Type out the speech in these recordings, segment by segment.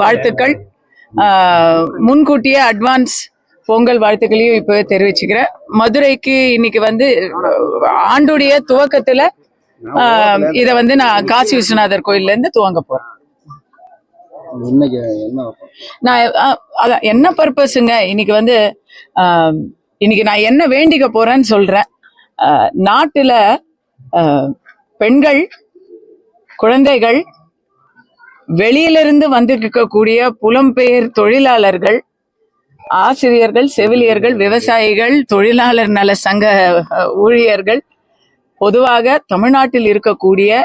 வாழ்த்துக்கள். முன்கூட்டியே அட்வான்ஸ் பொங்கல் வாழ்த்துக்களையும் இப்பவே தெரிவிச்சுக்கிறேன். மதுரைக்கு இன்னைக்கு ஆண்டுடைய துவக்கத்துல இத நான் காசி விஸ்வநாதர் கோயில்ல இருந்து துவங்க போறேன். நான் அதான் என்ன பர்பஸுங்க இன்னைக்கு இன்னைக்கு நான் என்ன வேண்டிக்க போறேன்னு சொல்றேன். நாட்டுல பெண்கள், குழந்தைகள், வெளியிலிருந்து வந்திருக்கக்கூடிய புலம்பெயர் தொழிலாளர்கள், ஆசிரியர்கள், செவிலியர்கள், விவசாயிகள், தொழிலாளர் நல சங்க ஊழியர்கள், பொதுவாக தமிழ்நாட்டில் இருக்கக்கூடிய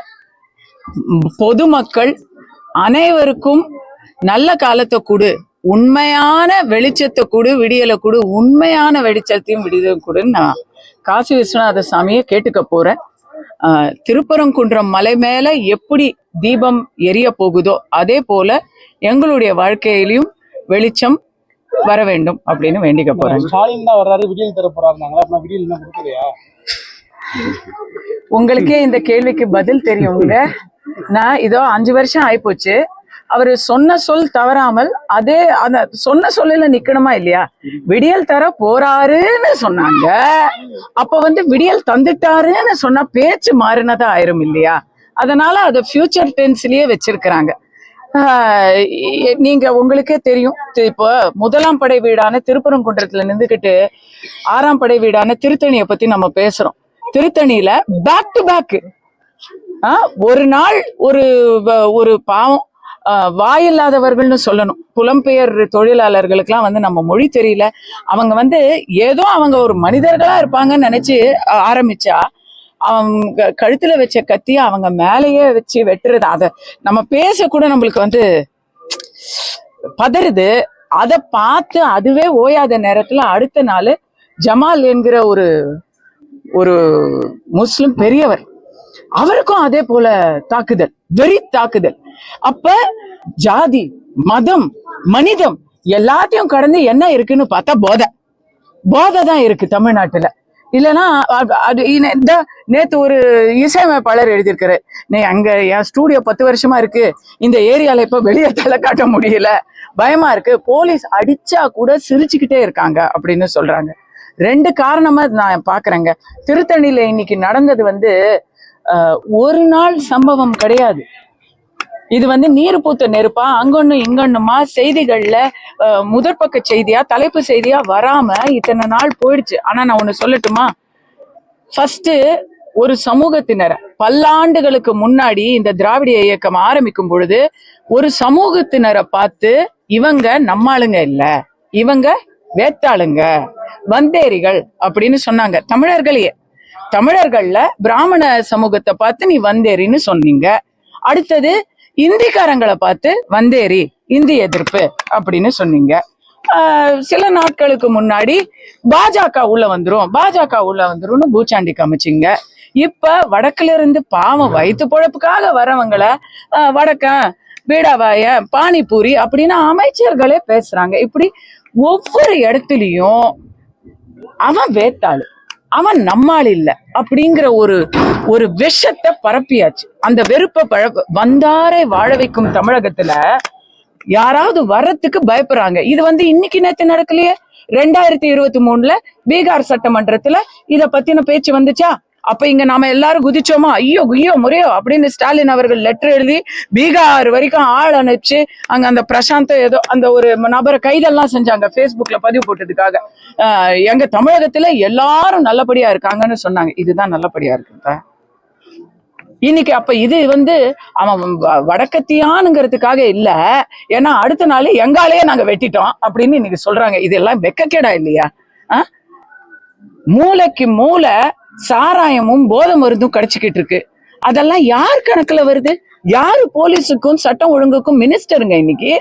பொதுமக்கள் அனைவருக்கும் நல்ல காலத்தை கொடு, உண்மையான வெளிச்சத்தை கொடு, விடியலை கொடு, உண்மையான வெளிச்சத்தையும் விடியலும் கொடுன்னு நான் காசி விஸ்வநாத சாமியை கேட்டுக்க போறேன். திருப்பரங்குன்றம் மலை மேல எப்படி தீபம் எரிய போகுதோ அதே போல எங்களுடைய வாழ்க்கையிலும் வெளிச்சம் வர வேண்டும் அப்படின்னு வேண்டிக்க போறேன். ஸ்டாலின் தான் வர்றாரு, விடியல் தர போறாங்க. விடியல் என்ன கொடுக்கலையா? உங்களுக்கே இந்த கேள்விக்கு பதில் தெரியுங்க. நான் இதோ 5 வருஷம் ஆயிப்போச்சு. அவரு சொன்ன சொல் தவறாமல் அதே அந்த சொன்ன சொல்லில நிக்கணுமா இல்லையா? விடியல் தர போறாருன்னு சொன்னாங்க. அப்ப விடியல் தந்துட்டாருன்னு சொன்னா பேச்சு மாறினதா ஆயிரும் இல்லையா? அதனால அதை ஃபியூச்சர் டென்ஸ்லயே வச்சிருக்கிறாங்க. நீங்க உங்களுக்கே தெரியும், இப்போ 1ஆம் படை வீடான திருப்பரங்குன்றத்துல நின்றுகிட்டு 6ஆம் படை வீடான திருத்தணியை பத்தி நம்ம பேசுறோம். திருத்தணியில பேக் டு பேக் ஒரு நாள் ஒரு பாவம் வாயில்லாதவர்கள்னு சொல்லணும், புலம்பெயர் தொழிலாளர்களுக்கெல்லாம் நம்ம மொழி தெரியல. அவங்க ஏதோ அவங்க ஒரு மனிதர்களா இருப்பாங்கன்னு நினைச்சு ஆரம்பிச்சா அவங்க கழுத்துல வச்ச கத்திய அவங்க மேலேயே வச்சு வெட்டுறது. அத நம்ம பேச கூட நம்மளுக்கு பதறுது. அதை பார்த்து அதுவே ஓயாத நேரத்துல அடுத்த நாள் ஜமால் என்கிற ஒரு முஸ்லிம் பெரியவர், அவருக்கும் அதே போல தாக்குதல், வெறி தாக்குதல். அப்ப ஜாதி, மதம், மனிதம் எல்லாத்தையும் கடந்து என்ன இருக்குன்னு பார்த்தா போதை தான் இருக்கு தமிழ்நாட்டுல. இல்லைன்னா நேத்து ஒரு இசையமைப்பாளர் எழுதியிருக்காரு, நீ அங்க என் ஸ்டூடியோ 10 வருஷமா இருக்கு, இந்த ஏரியால இப்ப வெளியே தலை காட்ட முடியல, பயமா இருக்கு, போலீஸ் அடிச்சா கூட சிரிச்சுக்கிட்டே இருக்காங்க அப்படின்னு சொல்றாங்க. 2 காரணமா நான் பாக்குறேங்க. திருத்தணியில இன்னைக்கு நடந்தது ஒரு நாள் சம்பவம் கிடையாது. இது நீர் பூத்த நெருப்பா அங்கொன்னு இங்கொன்னுமா செய்திகள்ல முதற்பக்க செய்தியா தலைப்பு செய்தியா வராம இத்தனை நாள் போயிடுச்சு. ஆனா நான் ஒண்ணு சொல்லட்டுமா? ஃபர்ஸ்ட் ஒரு சமூகத்தினரை பல்லாண்டுகளுக்கு முன்னாடி இந்த திராவிட இயக்கம் ஆரம்பிக்கும் பொழுது ஒரு சமூகத்தினரை பார்த்து இவங்க நம்மாளுங்க இல்ல, இவங்க வேத்தாளுங்க, வந்தேரிகள் அப்படின்னு சொன்னாங்க. தமிழர்கள்ல பிராமண சமூகத்தை பார்த்து நீ வந்தேரின்னு சொன்னீங்க. அடுத்தது இந்திக்காரங்களை பார்த்து வந்தேரி, இந்தி எதிர்ப்பு அப்படின்னு சொன்னீங்க. சில நாட்களுக்கு முன்னாடி பாஜக உள்ள வந்துரும் பூச்சாண்டி காமிச்சிங்க. இப்ப வடக்குல இருந்து பாவம் வயிற்று பொழப்புக்காக வரவங்களை வடக்கன், பீடாவாய, பானிபூரி அப்படின்னு அமைச்சர்களே பேசுறாங்க. இப்படி ஒவ்வொரு இடத்துலயும் அவன் வேத்தாளு, அவன் நம்மால் இல்ல அப்படிங்கிற ஒரு விஷத்தை பரப்பியாச்சு. அந்த வெறுப்பை வந்தாரை வாழ வைக்கும் தமிழகத்துல யாராவது வர்றதுக்கு பயப்படுறாங்க. இது இன்னைக்கு நேத்து நடக்கலையே. 2023 பீகார் சட்டமன்றத்துல இத பத்தின பேச்சு வந்துச்சா? அப்ப இங்க நாம எல்லாரும் குதிச்சோமா, ஐயோ முறையோ அப்படின்னு ஸ்டாலின் அவர்கள் லெட்டர் எழுதி பீகார் வரைக்கும் ஆள் அனுப்பிச்சு அங்க அந்த பிரசாந்த் ஏதோ அந்த ஒரு நபரை கைதெல்லாம் செஞ்சாங்க, பேஸ்புக்ல பதிவு போட்டதுக்காக. எங்க தமிழகத்துல எல்லாரும் நல்லபடியா இருக்காங்கன்னு சொன்னாங்க. இதுதான் நல்லபடியா இருக்குப்ப இன்னைக்கு. அப்ப இது அவன் வடக்கத்தியானுங்கிறதுக்காக இல்ல, ஏன்னா அடுத்த நாள் எங்காலேயே நாங்க வெட்டிட்டோம் அப்படின்னு இன்னைக்கு சொல்றாங்க. இதெல்லாம் வெக்கக்கேடா இல்லையா? மூளைக்கு மூளை சாராயமும் போதை மருந்தும் கிடைச்சிக்கிட்டு இருக்கு. அதெல்லாம் யார் கணக்குல வருது? யாரு போலீஸுக்கும் சட்டம் ஒழுங்குக்கும் மினிஸ்டருங்க? இன்னைக்கு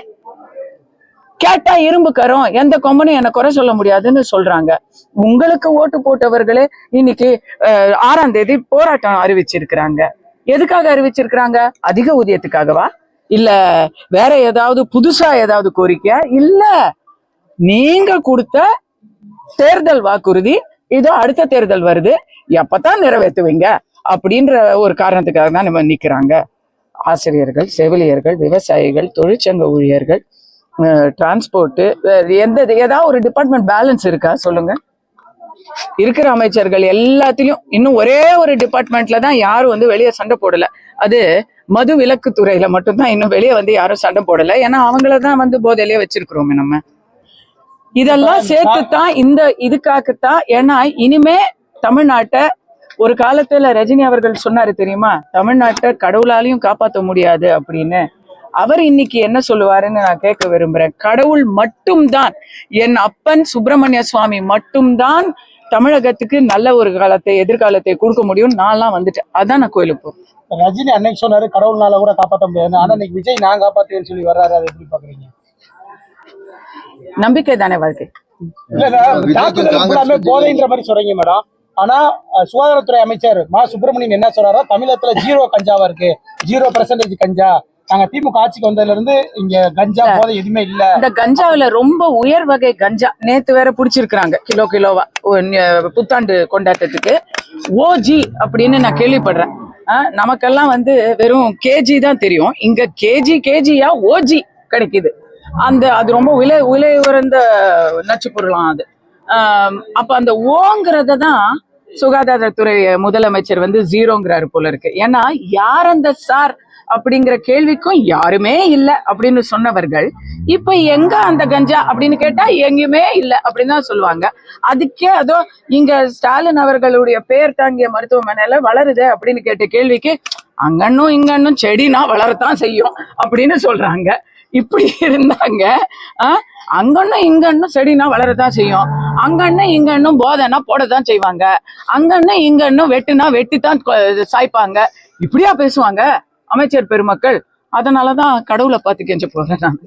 கேட்டா இரும்பு கரம், எந்த கொம்பனும் என்ன குறை சொல்ல முடியாதுன்னு சொல்றாங்க. உங்களுக்கு ஓட்டு போட்டவர்களே இன்னைக்கு 6ஆம் தேதி போராட்டம் அறிவிச்சிருக்கிறாங்க. எதுக்காக அறிவிச்சிருக்கிறாங்க? அதிக ஊதியத்துக்காகவா? இல்ல வேற ஏதாவது புதுசா ஏதாவது கோரிக்கையா? இல்ல, நீங்க கொடுத்த தேர்தல் வாக்குறுதி இதோ அடுத்த தேர்தல் வருது, எப்பதான் நிறைவேற்றுவீங்க அப்படின்ற ஒரு காரணத்துக்காக தான் நம்ம நிக்கிறாங்க. ஆசிரியர்கள், செவிலியர்கள், விவசாயிகள், தொழிற்சங்க ஊழியர்கள், டிரான்ஸ்போர்ட், ஏதாவது ஒரு டிபார்ட்மெண்ட் பேலன்ஸ் இருக்கா சொல்லுங்க? இருக்கிற அமைச்சர்கள் எல்லாத்திலும் இன்னும் ஒரே ஒரு டிபார்ட்மெண்ட்ல தான் யாரும் வந்து வெளியே சண்டை போடல. அது மது விலக்கு துறையில மட்டும்தான் இன்னும் வெளியே வந்து யாரும் சண்டை போடல. ஏன்னா அவங்களதான் வந்து போதையிலேயே வச்சிருக்கிறோமே நம்ம. இதெல்லாம் சேர்த்துத்தான் இதுக்காகத்தான். ஏன்னா இனிமே தமிழ்நாட்டை, ஒரு காலத்துல ரஜினி அவர்கள் சொன்னாரு தெரியுமா, தமிழ்நாட்டை கடவுளாலையும் காப்பாற்ற முடியாது அப்படின்னு. அவர் இன்னைக்கு என்ன சொல்லுவாருன்னு நான் கேட்க விரும்புறேன். கடவுள் மட்டும்தான், என் அப்பன் சுப்பிரமணிய சுவாமி மட்டும்தான் தமிழகத்துக்கு நல்ல ஒரு எதிர்காலத்தை கொடுக்க முடியும். நான்லாம் வந்துட்டேன், அதான் நான் கோயிலுக்கு போறேன். ரஜினி அன்னைக்கு சொன்னாரு கடவுள்னால கூட காப்பாற்ற முடியாது, ஆனா இன்னைக்கு விஜய் நான் காப்பாத்துவேன்னு சொல்லி வர்றாரு. அதை எப்படி பாக்குறீங்க? நம்பிக்கை தானே வாழ்க்கை. இல்ல போதைன்ற மாதிரி சொல்றீங்க மேடம். ஆனா சுகாதாரத்துறை அமைச்சர் மா சுப்பிரமணியன் என்ன சொல்றாரோ, தமிழகத்துல 0 கஞ்சாவா இருக்கு, 0% கஞ்சா. நாங்க திமுக ஆட்சிக்கு வந்ததுல இருந்து இங்க கஞ்சா போதை எதுவுமே இல்ல. இந்த கஞ்சாவில ரொம்ப உயர் வகை கஞ்சா நேத்து வேற புடிச்சிருக்காங்க, கிலோவா புத்தாண்டு கொண்டாட்டத்துக்கு. ஓஜி அப்படின்னு நான் கேள்விப்படுறேன். நமக்கெல்லாம் வந்து வெறும் கேஜி தான் தெரியும். இங்க கேஜியா ஓஜி கிடைக்குது. அது ரொம்ப விலை உயர்ந்த நச்சு பொருளாம் அது. அப்ப அந்த ஓங்கிறத தான் சுகாதாரத்துறை முதலமைச்சர் வந்து 0ங்கிறாரு போல இருக்கு. ஏன்னா யார் அந்த சார் அப்படிங்கிற கேள்விக்கும் யாருமே இல்லை அப்படின்னு சொன்னவர்கள் இப்ப எங்க அந்த கஞ்சா அப்படின்னு கேட்டா எங்கேயுமே இல்லை அப்படின்னு தான் சொல்லுவாங்க. அதுக்கே அதோ இங்க ஸ்டாலின் அவர்களுடைய பெயர் தாங்கிய மருத்துவமனையில வளருது அப்படின்னு கேட்ட கேள்விக்கு அங்கன்னும் இங்கன்னும் செடினா வளரத்தான் செய்யும் அப்படின்னு சொல்றாங்க. இப்படி இருந்தாங்க. அங்கன்னும் இங்கன்னும் செடினா வளரத்தான் செய்யும், அங்கன்னும் இங்கன்னும் போதைனா போடத்தான் செய்வாங்க, அங்கன்னும் இங்கன்னும் வெட்டுனா வெட்டித்தான் சாய்ப்பாங்க. இப்படியா பேசுவாங்க அமைச்சர் பெருமக்கள்? அதனாலதான் கடவுளை பார்த்து கெஞ்ச போறேன் நான்.